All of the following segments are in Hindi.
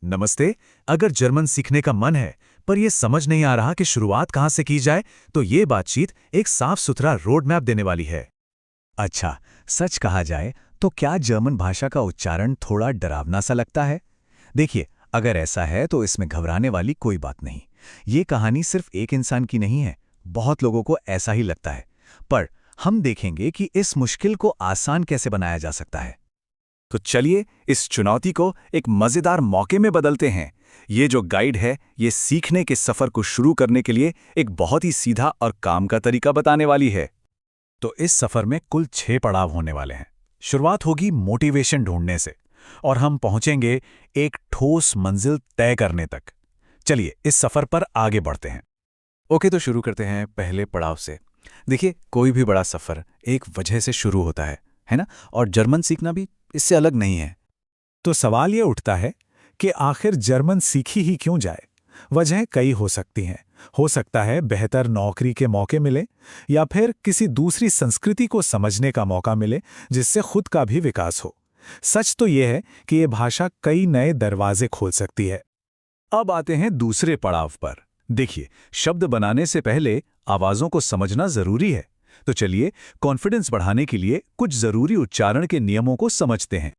नमस्ते। अगर जर्मन सीखने का मन है पर यह समझ नहीं आ रहा कि शुरुआत कहां से की जाए, तो ये बातचीत एक साफ सुथरा रोड मैप देने वाली है। अच्छा, सच कहा जाए तो क्या जर्मन भाषा का उच्चारण थोड़ा डरावना सा लगता है? देखिए, अगर ऐसा है तो इसमें घबराने वाली कोई बात नहीं। ये कहानी सिर्फ एक इंसान की नहीं है, बहुत लोगों को ऐसा ही लगता है। पर हम देखेंगे कि इस मुश्किल को आसान कैसे बनाया जा सकता है। तो चलिए इस चुनौती को एक मजेदार मौके में बदलते हैं। ये जो गाइड है, ये सीखने के सफर को शुरू करने के लिए एक बहुत ही सीधा और काम का तरीका बताने वाली है। तो इस सफर में कुल 6 पड़ाव होने वाले हैं। शुरुआत होगी मोटिवेशन ढूंढने से और हम पहुंचेंगे एक ठोस मंजिल तय करने तक। चलिए इस सफर पर आगे बढ़ते हैं। ओके, तो शुरू करते हैं पहले पड़ाव से। देखिए, कोई भी बड़ा सफर एक वजह से शुरू होता है ना? और जर्मन सीखना भी इससे अलग नहीं है। तो सवाल ये उठता है कि आखिर जर्मन सीखी ही क्यों जाए? वजह कई हो सकती हैं। हो सकता है बेहतर नौकरी के मौके मिले, या फिर किसी दूसरी संस्कृति को समझने का मौका मिले जिससे खुद का भी विकास हो। सच तो यह है कि ये भाषा कई नए दरवाजे खोल सकती है। अब आते हैं दूसरे पड़ाव पर। देखिए, शब्द बनाने से पहले आवाज़ों को समझना जरूरी है। तो चलिए कॉन्फिडेंस बढ़ाने के लिए कुछ जरूरी उच्चारण के नियमों को समझते हैं।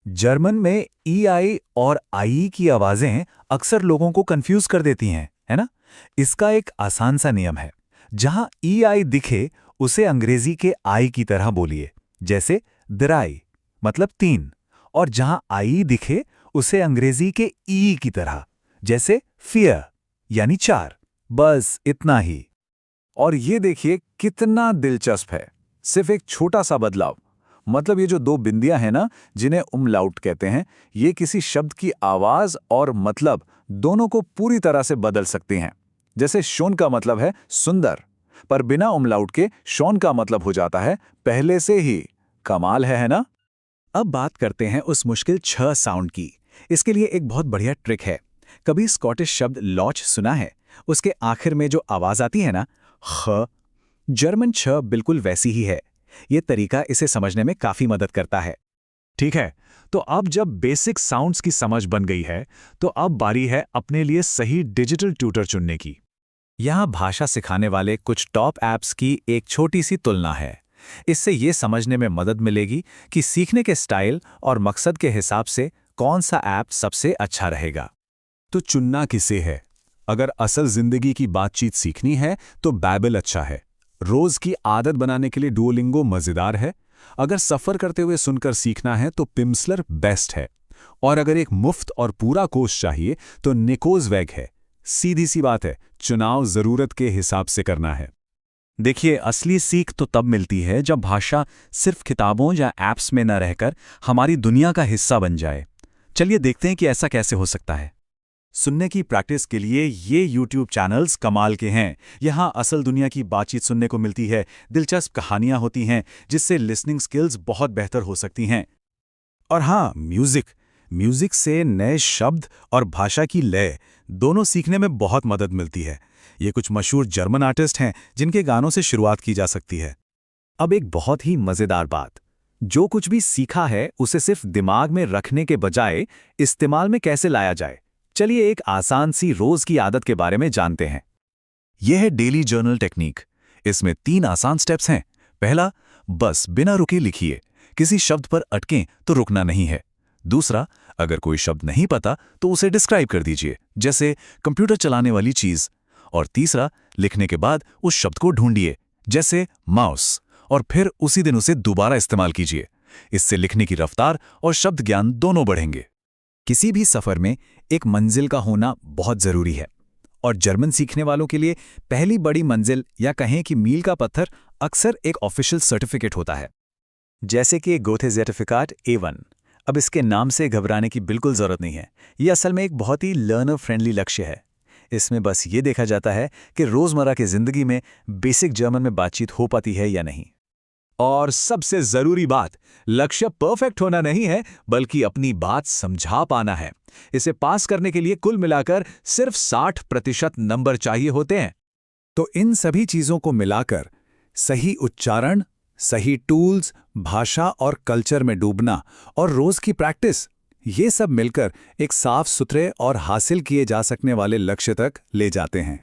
जर्मन में ई आई और आई की आवाजें अक्सर लोगों को कंफ्यूज कर देती हैं, है ना? इसका एक आसान सा नियम है। जहां ई आई दिखे उसे अंग्रेजी के आई की तरह बोलिए, जैसे द्राई मतलब 3, और जहां आई दिखे उसे अंग्रेजी के ई की तरह, जैसे फियर यानी 4। बस इतना ही। और ये देखिए कितना दिलचस्प है। सिर्फ एक छोटा सा बदलाव, मतलब ये जो 2 बिंदियां हैं ना, जिन्हें उमलाउट कहते हैं, ये किसी शब्द की आवाज और मतलब दोनों को पूरी तरह से बदल सकती हैं। जैसे शोन का मतलब है सुंदर, पर बिना उमलाउट के शोन का मतलब हो जाता है पहले से ही। कमाल है ना? अब बात करते हैं उस मुश्किल 6 साउंड की। इसके लिए एक बहुत बढ़िया ट्रिक है। कभी स्कॉटिश शब्द लॉच सुना है? उसके आखिर में जो आवाज आती है ना, ख, जर्मन छ बिल्कुल वैसी ही है। ये तरीका इसे समझने में काफी मदद करता है। ठीक है, तो अब जब बेसिक साउंड्स की समझ बन गई है, तो अब बारी है अपने लिए सही डिजिटल ट्यूटर चुनने की। यहाँ भाषा सिखाने वाले कुछ टॉप ऐप्स की एक छोटी सी तुलना है। इससे ये समझने में मदद मिलेगी कि सीखने के स्टाइल और मकसद के हिसाब से कौन सा ऐप सबसे अच्छा रहेगा। तो चुनना किसे है? अगर असल जिंदगी की बातचीत सीखनी है तो बैबल अच्छा है। रोज की आदत बनाने के लिए डुओलिंगो मजेदार है। अगर सफर करते हुए सुनकर सीखना है तो पिम्सलर बेस्ट है। और अगर एक मुफ्त और पूरा कोर्स चाहिए तो निकोज़वैग है। सीधी सी बात है, चुनाव जरूरत के हिसाब से करना है। देखिए, असली सीख तो तब मिलती है जब भाषा सिर्फ किताबों या ऐप्स में न रहकर हमारी दुनिया का हिस्सा बन जाए। चलिए देखते हैं कि ऐसा कैसे हो सकता है। सुनने की प्रैक्टिस के लिए ये YouTube चैनल्स कमाल के हैं। यहाँ असल दुनिया की बातचीत सुनने को मिलती है, दिलचस्प कहानियाँ होती हैं जिससे लिसनिंग स्किल्स बहुत बेहतर हो सकती हैं। और हाँ, म्यूजिक से नए शब्द और भाषा की लय दोनों सीखने में बहुत मदद मिलती है। ये कुछ मशहूर जर्मन आर्टिस्ट हैं जिनके गानों से शुरुआत की जा सकती है। अब एक बहुत ही मजेदार बात, जो कुछ भी सीखा है उसे सिर्फ दिमाग में रखने के बजाय इस्तेमाल में कैसे लाया जाए। चलिए एक आसान सी रोज की आदत के बारे में जानते हैं। यह है डेली जर्नल टेक्निक। इसमें 3 आसान स्टेप्स हैं। पहला, बस बिना रुके लिखिए। किसी शब्द पर अटकें तो रुकना नहीं है। दूसरा, अगर कोई शब्द नहीं पता तो उसे डिस्क्राइब कर दीजिए, जैसे कंप्यूटर चलाने वाली चीज। और तीसरा, लिखने के बाद उस शब्द को ढूंढिए, जैसे माउस, और फिर उसी दिन उसे दोबारा इस्तेमाल कीजिए। इससे लिखने की रफ्तार और शब्द ज्ञान दोनों बढ़ेंगे। किसी भी सफर में एक मंजिल का होना बहुत जरूरी है, और जर्मन सीखने वालों के लिए पहली बड़ी मंजिल या कहें कि मील का पत्थर अक्सर एक ऑफिशियल सर्टिफिकेट होता है, जैसे कि गोथे सर्टिफिकेट A1। अब इसके नाम से घबराने की बिल्कुल जरूरत नहीं है। ये असल में एक बहुत ही लर्नर फ्रेंडली लक्ष्य है। इसमें बस ये देखा जाता है कि रोजमर्रा की जिंदगी में बेसिक जर्मन में बातचीत हो पाती है या नहीं। और सबसे जरूरी बात, लक्ष्य परफेक्ट होना नहीं है, बल्कि अपनी बात समझा पाना है। इसे पास करने के लिए कुल मिलाकर सिर्फ 60% नंबर चाहिए होते हैं। तो इन सभी चीजों को मिलाकर सही उच्चारण, सही टूल्स, भाषा और कल्चर में डूबना और रोज की प्रैक्टिस, ये सब मिलकर एक साफ सुथरे और हासिल किए जा सकने वाले लक्ष्य तक ले जाते हैं।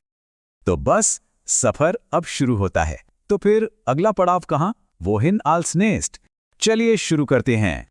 तो बस सफर अब शुरू होता है। तो फिर अगला पड़ाव कहाँ? वोहिन आल्स नेस्ट। चलिए शुरू करते हैं।